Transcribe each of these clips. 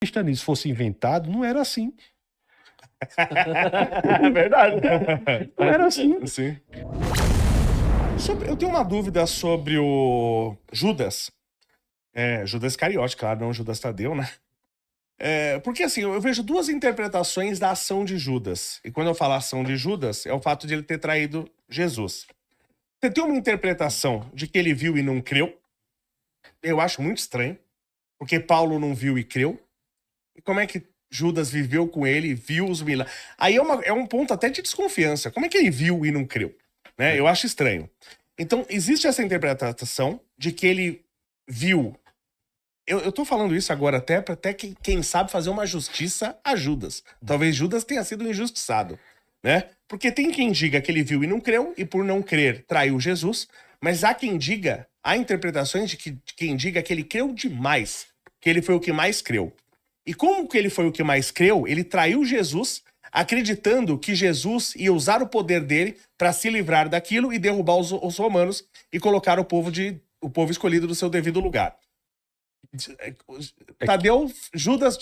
cristianismo fosse inventado, não era assim. É verdade. Não era assim. Sim. Eu tenho uma dúvida sobre o Judas. Judas Iscariote, claro, não Judas Tadeu, né? Porque assim, eu vejo duas interpretações da ação de Judas. E quando eu falo ação de Judas, é o fato de ele ter traído Jesus. Você tem uma interpretação de que ele viu e não creu. Eu acho muito estranho. Porque Paulo não viu e creu. E como é que Judas viveu com ele e viu os milagres? Aí é um ponto até de desconfiança. Como é que ele viu e não creu? Né? Eu acho estranho. Então, existe essa interpretação de que ele viu. Eu tô falando isso agora até para quem sabe fazer uma justiça a Judas. Talvez Judas tenha sido injustiçado, né? Porque tem quem diga que ele viu e não creu, e por não crer traiu Jesus, mas há interpretações de quem diga que ele creu demais, que ele foi o que mais creu. E como que ele foi o que mais creu, ele traiu Jesus, acreditando que Jesus ia usar o poder dele para se livrar daquilo e derrubar os romanos e colocar o povo escolhido no seu devido lugar. Judas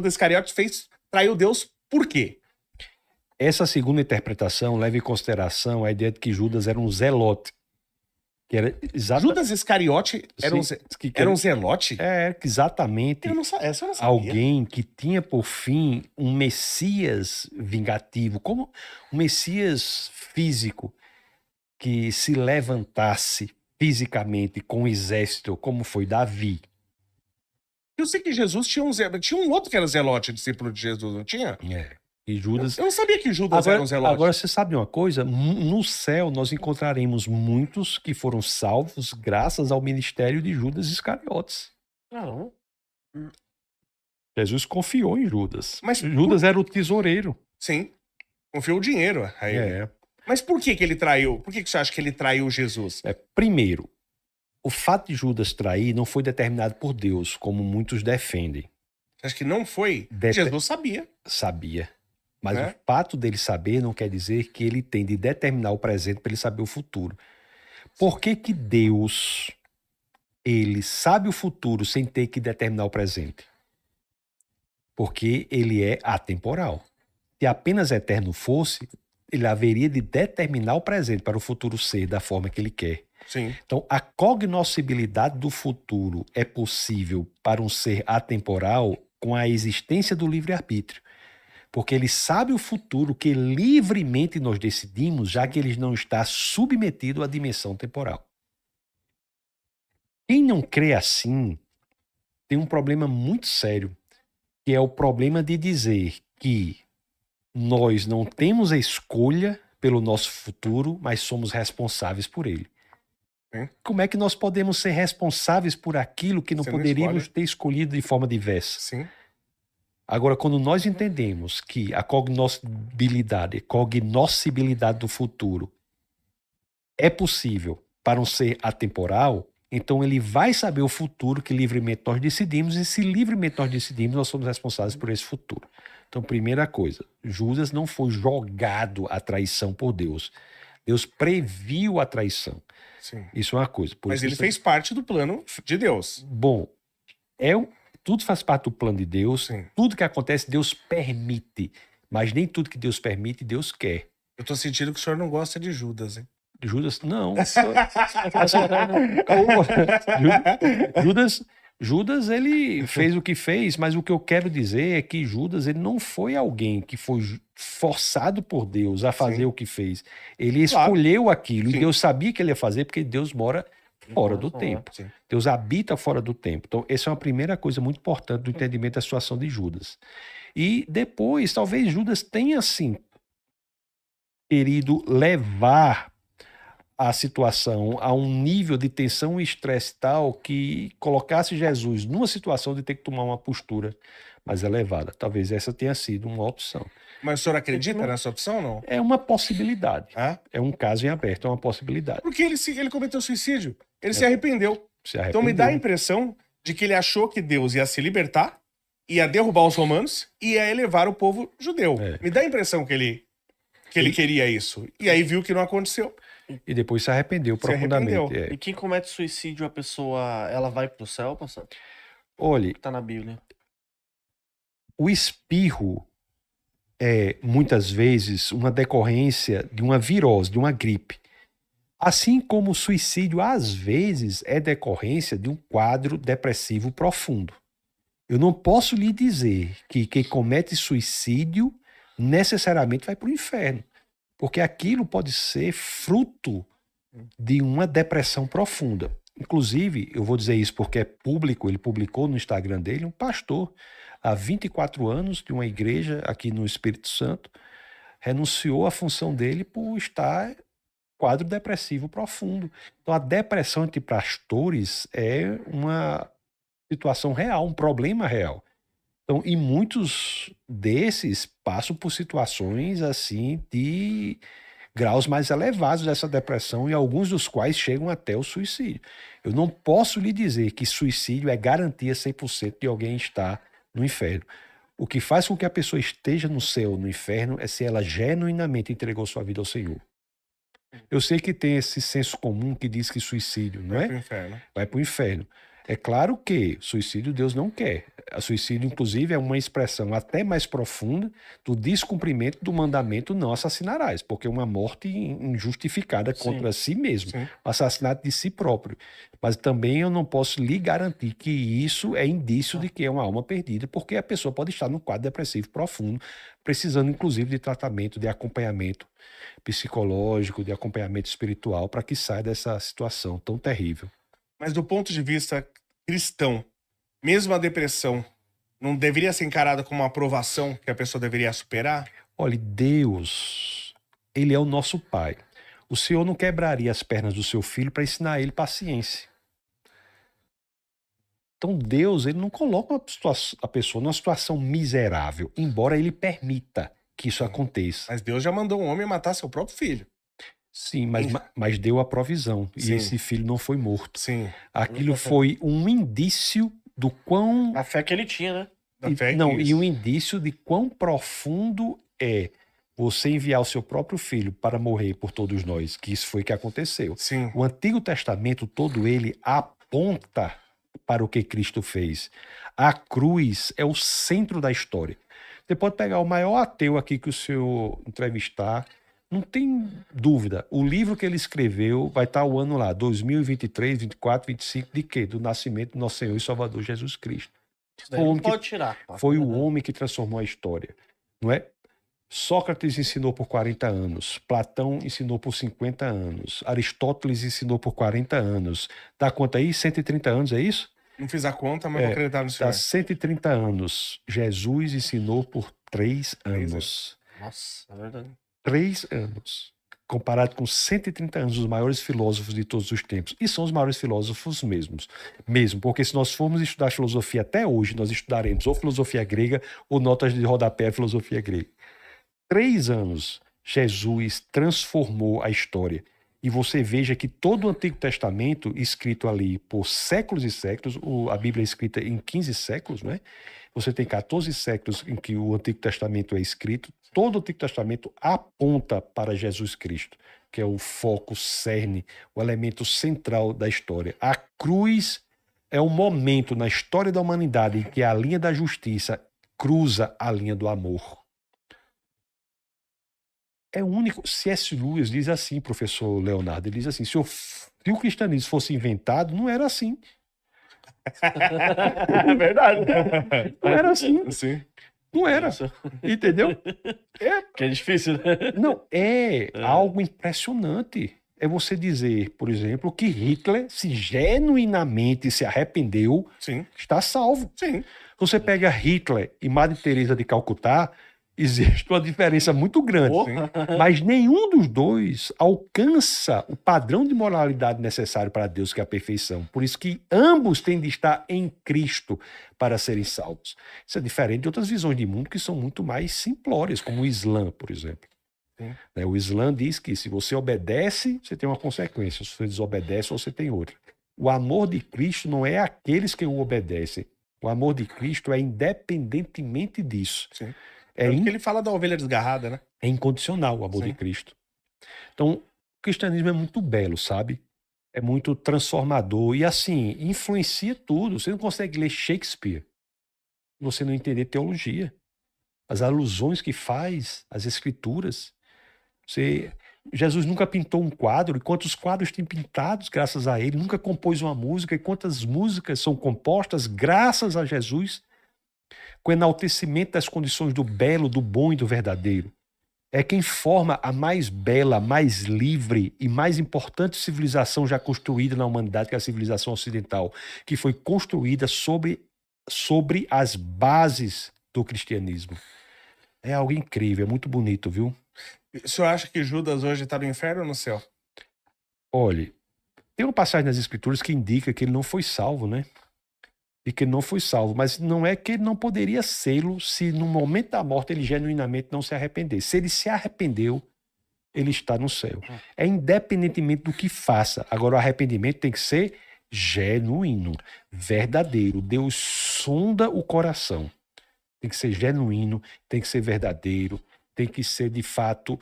Iscariote traiu Deus por quê? Essa segunda interpretação leva em consideração a ideia de que Judas era um zelote. Que era Judas Iscariote era um zelote? Exatamente. Essa eu não sabia. Alguém que tinha por fim um Messias vingativo, como um Messias físico, que se levantasse fisicamente com o exército, como foi Davi. Eu sei que Jesus tinha um outro que era zelote, discípulo de Jesus, não tinha? E Judas... Eu não sabia que Judas era um zelote. Agora, você sabe uma coisa? No céu, nós encontraremos muitos que foram salvos graças ao ministério de Judas Iscariotes. Não. Jesus confiou em Judas. Mas Judas era o tesoureiro. Sim. Confiou o dinheiro a ele. Mas por que ele traiu? Por que você acha que ele traiu Jesus? Primeiro, o fato de Judas trair não foi determinado por Deus, como muitos defendem. Você acha que não foi? Jesus sabia. Sabia. Mas o fato dele saber não quer dizer que ele tem de determinar o presente para ele saber o futuro. Por que que Deus, ele sabe o futuro sem ter que determinar o presente? Porque ele é atemporal. Se apenas eterno fosse, ele haveria de determinar o presente para o futuro ser da forma que ele quer. Sim. Então, a cognoscibilidade do futuro é possível para um ser atemporal com a existência do livre-arbítrio. Porque ele sabe o futuro que livremente nós decidimos, já que ele não está submetido à dimensão temporal. Quem não crê assim tem um problema muito sério, que é o problema de dizer que nós não temos a escolha pelo nosso futuro, mas somos responsáveis por ele. Como é que nós podemos ser responsáveis por aquilo que não poderíamos ter escolhido de forma diversa? Sim. Agora, quando nós entendemos que a cognoscibilidade do futuro é possível para um ser atemporal, então ele vai saber o futuro que livremente nós decidimos, e se livremente nós decidimos, nós somos responsáveis por esse futuro. Então, primeira coisa, Judas não foi jogado à traição por Deus. Deus previu a traição. Sim. Isso é uma coisa. Mas ele fez parte do plano de Deus. Bom, tudo faz parte do plano de Deus. Sim. Tudo que acontece, Deus permite. Mas nem tudo que Deus permite, Deus quer. Eu tô sentindo que o senhor não gosta de Judas, hein? Judas, não. Judas, ele fez o que fez, mas o que eu quero dizer é que Judas, ele não foi alguém que foi forçado por Deus a fazer o que fez. Ele escolheu aquilo, e Deus sabia que ele ia fazer, porque Deus mora fora do tempo. Sim. Deus habita fora do tempo. Então, essa é uma primeira coisa muito importante do entendimento da situação de Judas. E depois, talvez Judas tenha, sim, querido levar a situação a um nível de tensão e estresse tal que colocasse Jesus numa situação de ter que tomar uma postura mais elevada. Talvez essa tenha sido uma opção. Mas o senhor acredita nessa opção ou não? É uma possibilidade. É um caso em aberto, é uma possibilidade. Porque ele cometeu suicídio. Ele se arrependeu. Então me dá a impressão de que ele achou que Deus ia se libertar, ia derrubar os romanos e ia elevar o povo judeu. Me dá a impressão que ele queria isso. E aí viu que não aconteceu. E depois se arrependeu profundamente. E quem comete suicídio, a pessoa, ela vai pro céu, pastor? Olha, Tá na Bíblia. O espirro é, muitas vezes, uma decorrência de uma virose, de uma gripe. Assim como o suicídio, às vezes, é decorrência de um quadro depressivo profundo. Eu não posso lhe dizer que quem comete suicídio necessariamente vai para o inferno, porque aquilo pode ser fruto de uma depressão profunda. Inclusive, eu vou dizer isso porque é público, ele publicou no Instagram dele, um pastor, há 24 anos, de uma igreja aqui no Espírito Santo, renunciou à função dele por estar em quadro depressivo profundo. Então, a depressão entre pastores é uma situação real, um problema real. Então, e muitos desses passam por situações assim de graus mais elevados dessa depressão e alguns dos quais chegam até o suicídio. Eu não posso lhe dizer que suicídio é garantia 100% de alguém estar no inferno. O que faz com que a pessoa esteja no céu ou no inferno é se ela genuinamente entregou sua vida ao Senhor. Eu sei que tem esse senso comum que diz que suicídio, não Vai é? pro inferno. Vai para o inferno. É claro que suicídio Deus não quer. A suicídio, inclusive, é uma expressão até mais profunda do descumprimento do mandamento não assassinarás, porque é uma morte injustificada contra si mesmo, Sim. o assassinato de si próprio. Mas também eu não posso lhe garantir que isso é indício de que é uma alma perdida, porque a pessoa pode estar num quadro depressivo profundo, precisando, inclusive, de tratamento, de acompanhamento psicológico, de acompanhamento espiritual, para que saia dessa situação tão terrível. Mas do ponto de vista cristão, mesmo a depressão não deveria ser encarada como uma aprovação que a pessoa deveria superar? Olha, Deus, Ele é o nosso Pai. O Senhor não quebraria as pernas do seu filho para ensinar a ele paciência. Então Deus, Ele não coloca a pessoa numa situação miserável, embora Ele permita que isso aconteça. Mas Deus já mandou um homem matar seu próprio filho. Sim, mas deu a provisão. E Sim. esse filho não foi morto. Sim. Aquilo foi um indício do quão... A fé que ele tinha, né? Da fé Não, isso. e um indício de quão profundo é você enviar o seu próprio filho para morrer por todos nós, que isso foi que aconteceu. Sim. O Antigo Testamento todo ele aponta para o que Cristo fez. A cruz é o centro da história. Você pode pegar o maior ateu aqui que o senhor entrevistar, não tem dúvida. O livro que ele escreveu vai estar o ano lá, 2023, 24, 25, de quê? Do nascimento do nosso Senhor e Salvador Jesus Cristo. Isso daí não pode tirar. Foi o homem que transformou a história, não é? Sócrates ensinou por 40 anos, Platão ensinou por 50 anos, Aristóteles ensinou por 40 anos. Dá conta aí? 130 anos, é isso? Não fiz a conta, mas vou acreditar no senhor. Dá 130 anos. Jesus ensinou por 3 anos. Nossa, é verdade. 3 anos. Comparado com 130 anos, os maiores filósofos de todos os tempos. E são os maiores filósofos mesmo, porque se nós formos estudar filosofia até hoje, nós estudaremos ou filosofia grega ou notas de rodapé à filosofia grega. 3 anos, Jesus transformou a história. E você veja que todo o Antigo Testamento, escrito ali por séculos e séculos, a Bíblia é escrita em 15 séculos, né? Você tem 14 séculos em que o Antigo Testamento é escrito. Todo o Antigo Testamento aponta para Jesus Cristo, que é o foco, cerne, o elemento central da história. A cruz é um momento na história da humanidade em que a linha da justiça cruza a linha do amor. É único. C.S. Lewis diz assim, professor Leonardo, ele diz assim, se o cristianismo fosse inventado, não era assim. É verdade. Não era assim. Sim. Não era. Entendeu? Que é difícil, né? Não, é algo impressionante. É você dizer, por exemplo, que Hitler, se genuinamente se arrependeu, Sim. está salvo. Sim. Você pega Hitler e Madre Teresa de Calcutá, existe uma diferença muito grande. Porra. Mas nenhum dos dois alcança o padrão de moralidade necessário para Deus, que é a perfeição. Por isso que ambos têm de estar em Cristo para serem salvos. Isso é diferente de outras visões de mundo que são muito mais simplórias, como o Islã, por exemplo. Sim. O Islã diz que se você obedece, você tem uma consequência. Se você desobedece, você tem outra. O amor de Cristo não é aqueles que o obedecem. O amor de Cristo é independentemente disso. Sim. É Porque ele fala da ovelha desgarrada, né? É incondicional o amor Sim. de Cristo. Então, o cristianismo é muito belo, sabe? É muito transformador e, assim, influencia tudo. Você não consegue ler Shakespeare você não entender teologia. As alusões que faz, as escrituras. Jesus nunca pintou um quadro, e quantos quadros tem pintados graças a ele, nunca compôs uma música, e quantas músicas são compostas graças a Jesus, com enaltecimento das condições do belo, do bom e do verdadeiro. É quem forma a mais bela, mais livre e mais importante civilização já construída na humanidade, que é a civilização ocidental, que foi construída sobre as bases do cristianismo. É algo incrível, é muito bonito, viu? O senhor acha que Judas hoje está no inferno ou no céu? Olha, tem uma passagem nas escrituras que indica que ele não foi salvo, né? E que ele não foi salvo, mas não é que ele não poderia sê-lo se no momento da morte ele genuinamente não se arrepender. Se ele se arrependeu, ele está no céu. É independentemente do que faça. Agora, o arrependimento tem que ser genuíno, verdadeiro. Deus sonda o coração. Tem que ser genuíno, tem que ser verdadeiro, tem que ser, de fato,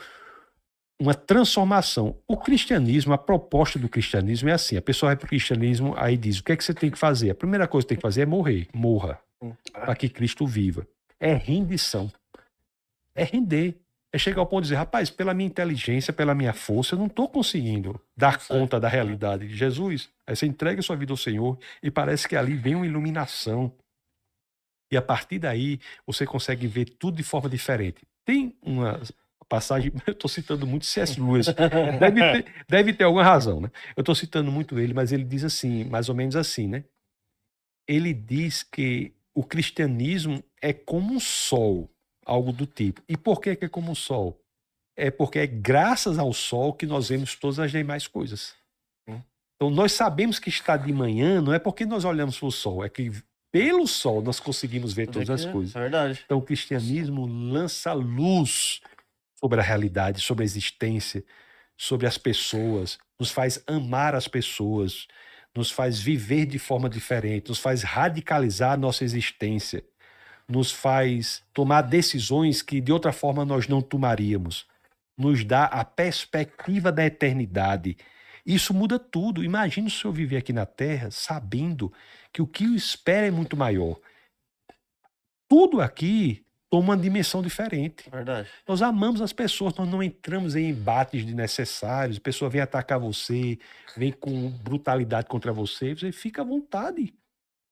uma transformação. O cristianismo, a proposta do cristianismo é assim: a pessoa vai para o cristianismo, aí diz, o que é que você tem que fazer? A primeira coisa que tem que fazer é morrer. Morra, para que Cristo viva. É rendição. É render. É chegar ao ponto de dizer, rapaz, pela minha inteligência, pela minha força, eu não estou conseguindo dar conta da realidade de Jesus. Aí você entrega a sua vida ao Senhor e parece que ali vem uma iluminação. E a partir daí, você consegue ver tudo de forma diferente. Tem uma passagem, eu estou citando muito C.S. Lewis, deve ter alguma razão, né? Eu estou citando muito ele, mas ele diz assim, mais ou menos assim, né? Ele diz que o cristianismo é como um sol, algo do tipo. E por que é como um sol? É porque é graças ao sol que nós vemos todas as demais coisas. Então, nós sabemos que está de manhã, não é porque nós olhamos para o sol, é que pelo sol nós conseguimos ver todas as coisas. É verdade. Então, o cristianismo lança luz sobre a realidade, sobre a existência, sobre as pessoas, nos faz amar as pessoas, nos faz viver de forma diferente, nos faz radicalizar a nossa existência, nos faz tomar decisões que de outra forma nós não tomaríamos, nos dá a perspectiva da eternidade. Isso muda tudo. Imagina o senhor viver aqui na Terra sabendo que o que o espera é muito maior. Tudo aqui toma uma dimensão diferente. Verdade. Nós amamos as pessoas, nós não entramos em embates desnecessários. A pessoa vem atacar você, vem com brutalidade contra você. Você fica à vontade.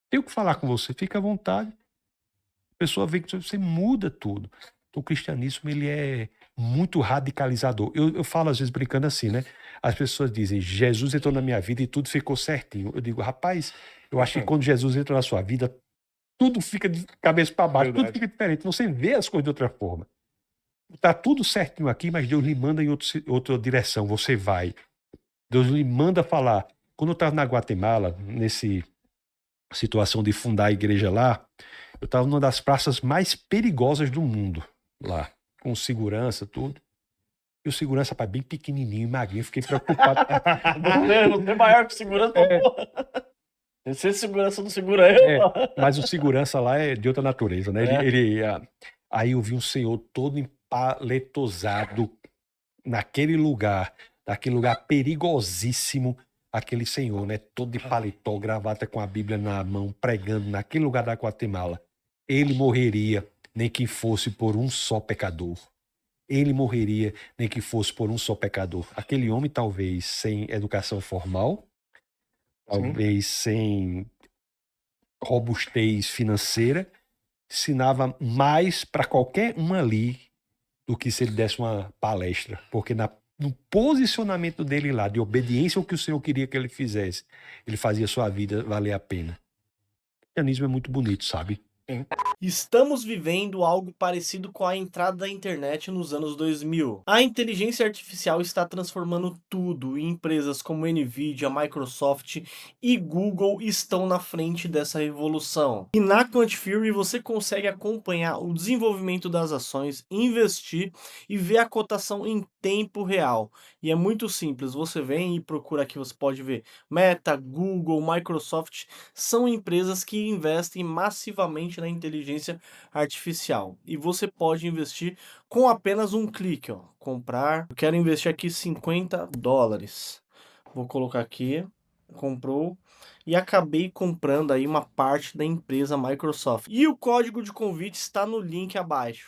Tem o que falar com você, fica à vontade. A pessoa vê que você muda tudo. Então, o cristianismo, ele é muito radicalizador. Eu falo às vezes brincando assim, né? As pessoas dizem, Jesus entrou na minha vida e tudo ficou certinho. Eu digo, rapaz, eu acho que quando Jesus entra na sua vida, tudo fica de cabeça para baixo, Verdade. tudo fica diferente. Você vê as coisas de outra forma. Tá tudo certinho aqui, mas Deus lhe manda em outra direção. Você vai. Deus lhe manda falar. Quando eu estava na Guatemala, nessa situação de fundar a igreja lá, eu estava numa das praças mais perigosas do mundo, lá, com segurança, tudo. E o segurança, rapaz, bem pequenininho, magrinho, fiquei preocupado. Você é maior que segurança, porra. Esse segurança não segura ele. Mas o segurança lá é de outra natureza, né? Aí eu vi um senhor todo empaletosado naquele lugar perigosíssimo, aquele senhor, né? Todo de paletó, gravata com a Bíblia na mão, pregando naquele lugar da Guatemala. Ele morreria, nem que fosse por um só pecador. Ele morreria, nem que fosse por um só pecador. Aquele homem, talvez, sem educação formal, talvez sem robustez financeira, ensinava mais para qualquer um ali do que se ele desse uma palestra. Porque no posicionamento dele lá, de obediência ao que o Senhor queria que ele fizesse, ele fazia sua vida valer a pena. O cristianismo é muito bonito, sabe? Estamos vivendo algo parecido com a entrada da internet nos anos 2000. A inteligência artificial está transformando tudo e empresas como Nvidia, Microsoft e Google estão na frente dessa revolução. E na Quant Fury você consegue acompanhar o desenvolvimento das ações, investir e ver a cotação em tempo real. E é muito simples, você vem e procura aqui, você pode ver Meta, Google, Microsoft, são empresas que investem massivamente na inteligência artificial. E você pode investir com apenas um clique, ó. Comprar, eu quero investir aqui $50. Vou colocar aqui comprou e acabei comprando aí uma parte da empresa Microsoft. E o código de convite está no link abaixo.